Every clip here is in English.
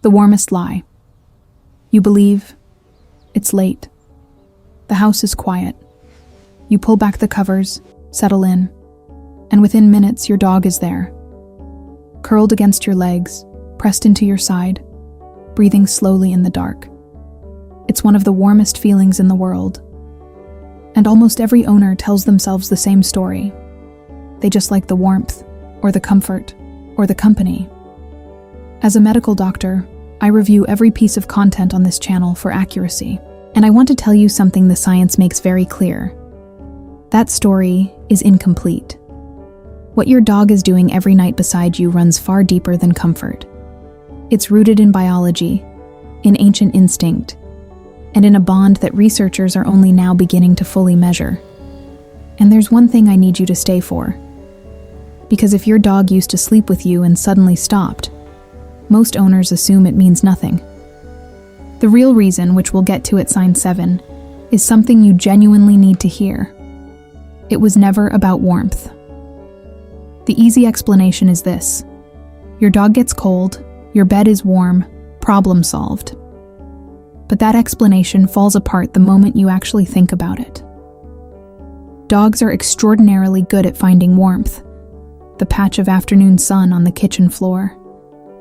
The warmest lie. You believe it's late. The house is quiet. You pull back the covers, settle in, and within minutes your dog is there. Curled against your legs, pressed into your side, breathing slowly in the dark. It's one of the warmest feelings in the world. And almost every owner tells themselves the same story. They just like the warmth, or the comfort, or the company. As a medical doctor, I review every piece of content on this channel for accuracy. And I want to tell you something the science makes very clear. That story is incomplete. What your dog is doing every night beside you runs far deeper than comfort. It's rooted in biology, in ancient instinct, and in a bond that researchers are only now beginning to fully measure. And there's one thing I need you to stay for. Because if your dog used to sleep with you and suddenly stopped, most owners assume it means nothing. The real reason, which we'll get to at sign 7, is something you genuinely need to hear. It was never about warmth. The easy explanation is this. Your dog gets cold, your bed is warm, problem solved. But that explanation falls apart the moment you actually think about it. Dogs are extraordinarily good at finding warmth. The patch of afternoon sun on the kitchen floor,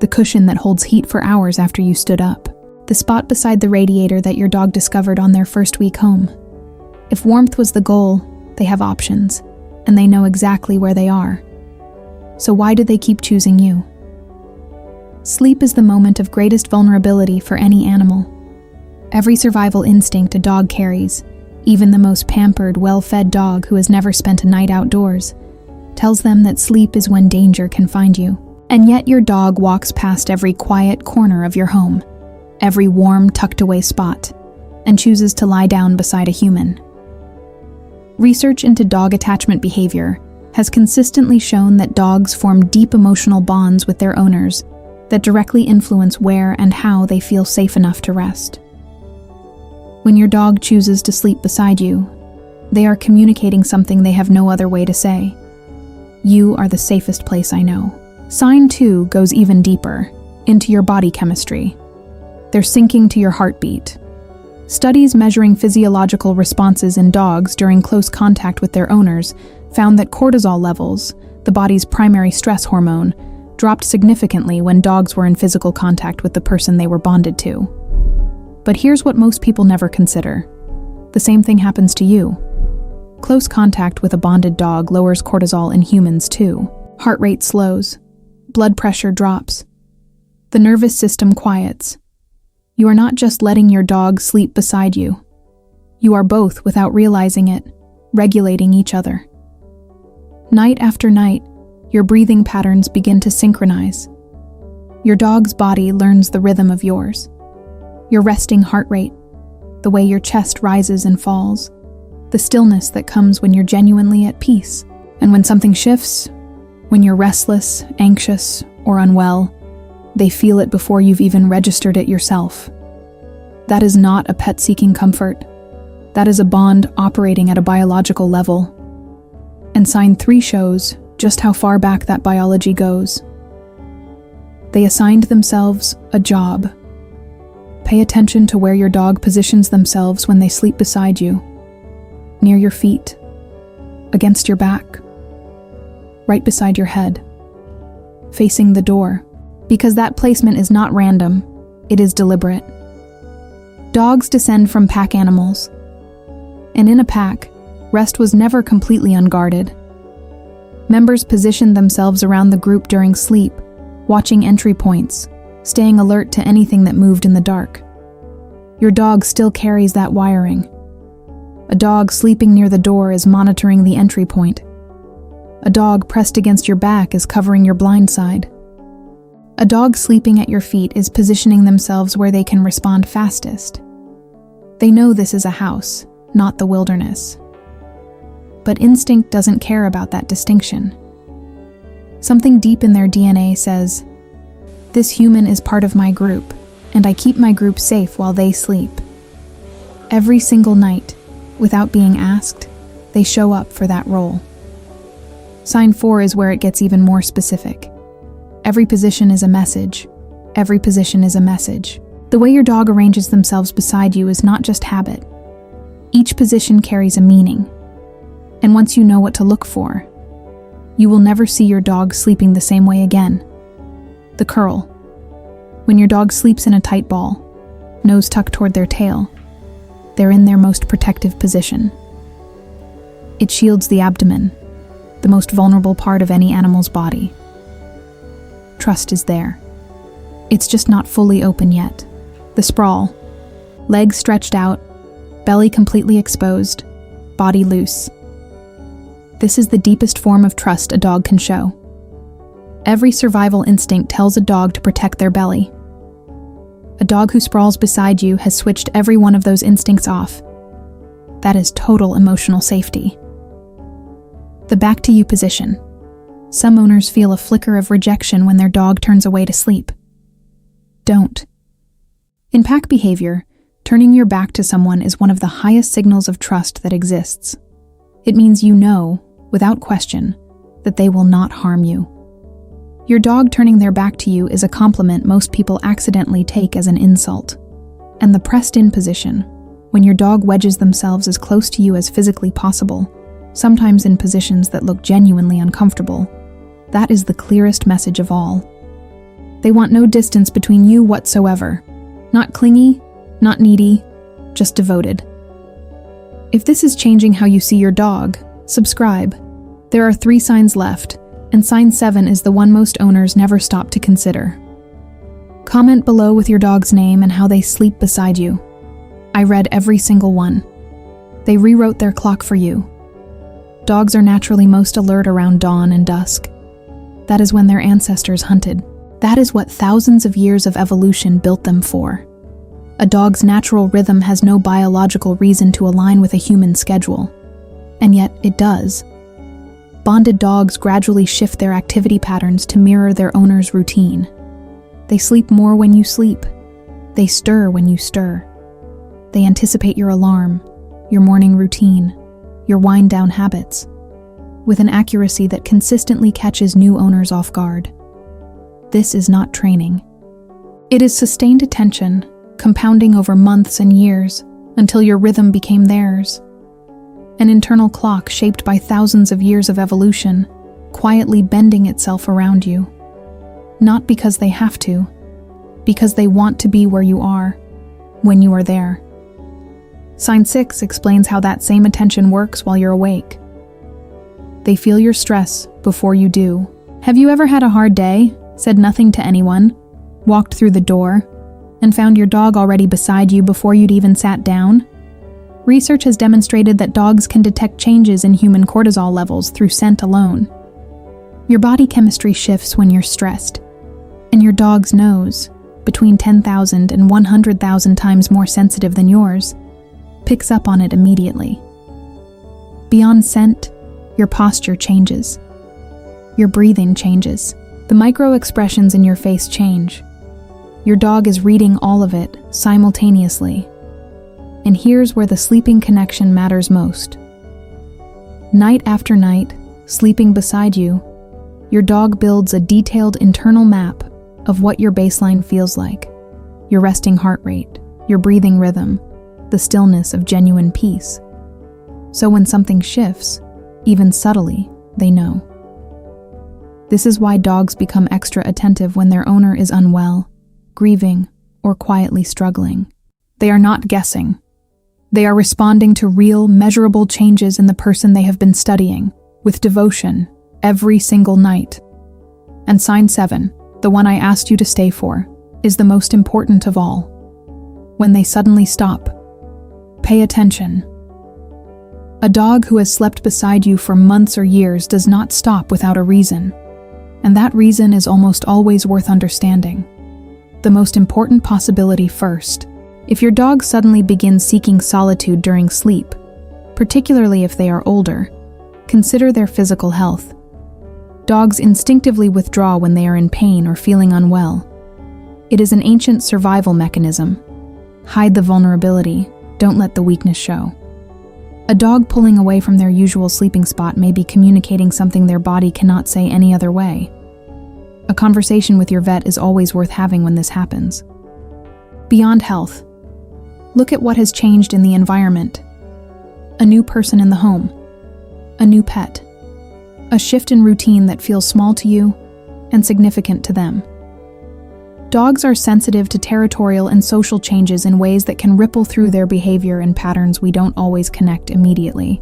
the cushion that holds heat for hours after you stood up, the spot beside the radiator that your dog discovered on their first week home. If warmth was the goal, they have options, and they know exactly where they are. So why do they keep choosing you? Sleep is the moment of greatest vulnerability for any animal. Every survival instinct a dog carries, even the most pampered, well-fed dog who has never spent a night outdoors, tells them that sleep is when danger can find you. And yet your dog walks past every quiet corner of your home, every warm, tucked-away spot, and chooses to lie down beside a human. Research into dog attachment behavior has consistently shown that dogs form deep emotional bonds with their owners that directly influence where and how they feel safe enough to rest. When your dog chooses to sleep beside you, they are communicating something they have no other way to say. You are the safest place I know. Sign 2 goes even deeper, into your body chemistry. They're syncing to your heartbeat. Studies measuring physiological responses in dogs during close contact with their owners found that cortisol levels, the body's primary stress hormone, dropped significantly when dogs were in physical contact with the person they were bonded to. But here's what most people never consider. The same thing happens to you. Close contact with a bonded dog lowers cortisol in humans too. Heart rate slows. Blood pressure drops. The nervous system quiets. You are not just letting your dog sleep beside you. You are both, without realizing it, regulating each other. Night after night, your breathing patterns begin to synchronize. Your dog's body learns the rhythm of yours. Your resting heart rate, the way your chest rises and falls, the stillness that comes when you're genuinely at peace. And when something shifts, when you're restless, anxious, or unwell, they feel it before you've even registered it yourself. That is not a pet seeking comfort. That is a bond operating at a biological level. And sign 3 shows just how far back that biology goes. They assigned themselves a job. Pay attention to where your dog positions themselves when they sleep beside you. Near your feet, against your back, right beside your head, facing the door, because that placement is not random, it is deliberate. Dogs descend from pack animals, and in a pack, rest was never completely unguarded. Members positioned themselves around the group during sleep, watching entry points, staying alert to anything that moved in the dark. Your dog still carries that wiring. A dog sleeping near the door is monitoring the entry point. A dog pressed against your back is covering your blind side. A dog sleeping at your feet is positioning themselves where they can respond fastest. They know this is a house, not the wilderness. But instinct doesn't care about that distinction. Something deep in their DNA says, "This human is part of my group, and I keep my group safe while they sleep." Every single night, without being asked, they show up for that role. Sign 4 is where it gets even more specific. Every position is a message. Every position is a message. The way your dog arranges themselves beside you is not just habit. Each position carries a meaning. And once you know what to look for, you will never see your dog sleeping the same way again. The curl. When your dog sleeps in a tight ball, nose tucked toward their tail, they're in their most protective position. It shields the abdomen, the most vulnerable part of any animal's body. Trust is there. It's just not fully open yet. The sprawl. Legs stretched out, belly completely exposed, body loose. This is the deepest form of trust a dog can show. Every survival instinct tells a dog to protect their belly. A dog who sprawls beside you has switched every one of those instincts off. That is total emotional safety. The back to you position. Some owners feel a flicker of rejection when their dog turns away to sleep. Don't. In pack behavior, turning your back to someone is one of the highest signals of trust that exists. It means you know, without question, that they will not harm you. Your dog turning their back to you is a compliment most people accidentally take as an insult. And the pressed-in position, when your dog wedges themselves as close to you as physically possible, sometimes in positions that look genuinely uncomfortable, that is the clearest message of all. They want no distance between you whatsoever. Not clingy, not needy, just devoted. If this is changing how you see your dog, subscribe. There are 3 signs left, and sign 7 is the one most owners never stop to consider. Comment below with your dog's name and how they sleep beside you. I read every single one. They rewrote their clock for you. Dogs are naturally most alert around dawn and dusk. That is when their ancestors hunted. That is what thousands of years of evolution built them for. A dog's natural rhythm has no biological reason to align with a human schedule. And yet it does. Bonded dogs gradually shift their activity patterns to mirror their owner's routine. They sleep more when you sleep. They stir when you stir. They anticipate your alarm, your morning routine, your wind-down habits, with an accuracy that consistently catches new owners off guard. This is not training. It is sustained attention, compounding over months and years until your rhythm became theirs. An internal clock shaped by thousands of years of evolution, quietly bending itself around you. Not because they have to, because they want to be where you are, when you are there. Sign 6 explains how that same attention works while you're awake. They feel your stress before you do. Have you ever had a hard day, said nothing to anyone, walked through the door, and found your dog already beside you before you'd even sat down? Research has demonstrated that dogs can detect changes in human cortisol levels through scent alone. Your body chemistry shifts when you're stressed, and your dog's nose, between 10,000 and 100,000 times more sensitive than yours, picks up on it immediately. Beyond scent, your posture changes. Your breathing changes. The micro-expressions in your face change. Your dog is reading all of it simultaneously. And here's where the sleeping connection matters most. Night after night, sleeping beside you, your dog builds a detailed internal map of what your baseline feels like. Your resting heart rate, your breathing rhythm, the stillness of genuine peace. So when something shifts, even subtly, they know. This is why dogs become extra attentive when their owner is unwell, grieving, or quietly struggling. They are not guessing. They are responding to real, measurable changes in the person they have been studying, with devotion, every single night. And sign 7, the one I asked you to stay for, is the most important of all. When they suddenly stop, pay attention. A dog who has slept beside you for months or years does not stop without a reason. And that reason is almost always worth understanding. The most important possibility first. If your dog suddenly begins seeking solitude during sleep, particularly if they are older, consider their physical health. Dogs instinctively withdraw when they are in pain or feeling unwell. It is an ancient survival mechanism. Hide the vulnerability, don't let the weakness show. A dog pulling away from their usual sleeping spot may be communicating something their body cannot say any other way. A conversation with your vet is always worth having when this happens. Beyond health, look at what has changed in the environment. A new person in the home, a new pet, a shift in routine that feels small to you and significant to them. Dogs are sensitive to territorial and social changes in ways that can ripple through their behavior in patterns we don't always connect immediately.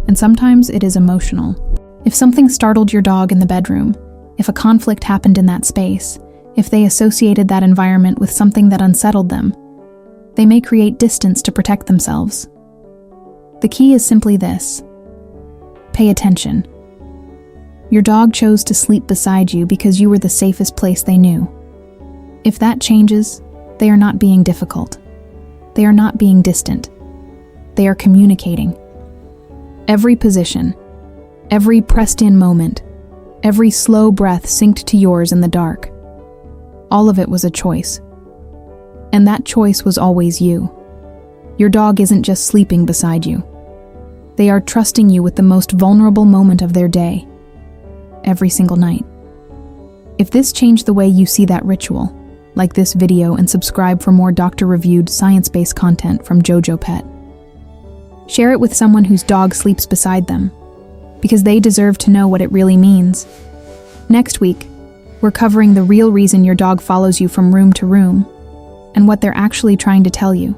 And sometimes it is emotional. If something startled your dog in the bedroom, if a conflict happened in that space, if they associated that environment with something that unsettled them, they may create distance to protect themselves. The key is simply this: pay attention. Your dog chose to sleep beside you because you were the safest place they knew. If that changes, they are not being difficult. They are not being distant. They are communicating. Every position, every pressed-in moment, every slow breath synced to yours in the dark, all of it was a choice. And that choice was always you. Your dog isn't just sleeping beside you. They are trusting you with the most vulnerable moment of their day, every single night. If this changed the way you see that ritual, like this video and subscribe for more doctor-reviewed, science-based content from JojoPet. Share it with someone whose dog sleeps beside them, because they deserve to know what it really means. Next week, we're covering the real reason your dog follows you from room to room, and what they're actually trying to tell you.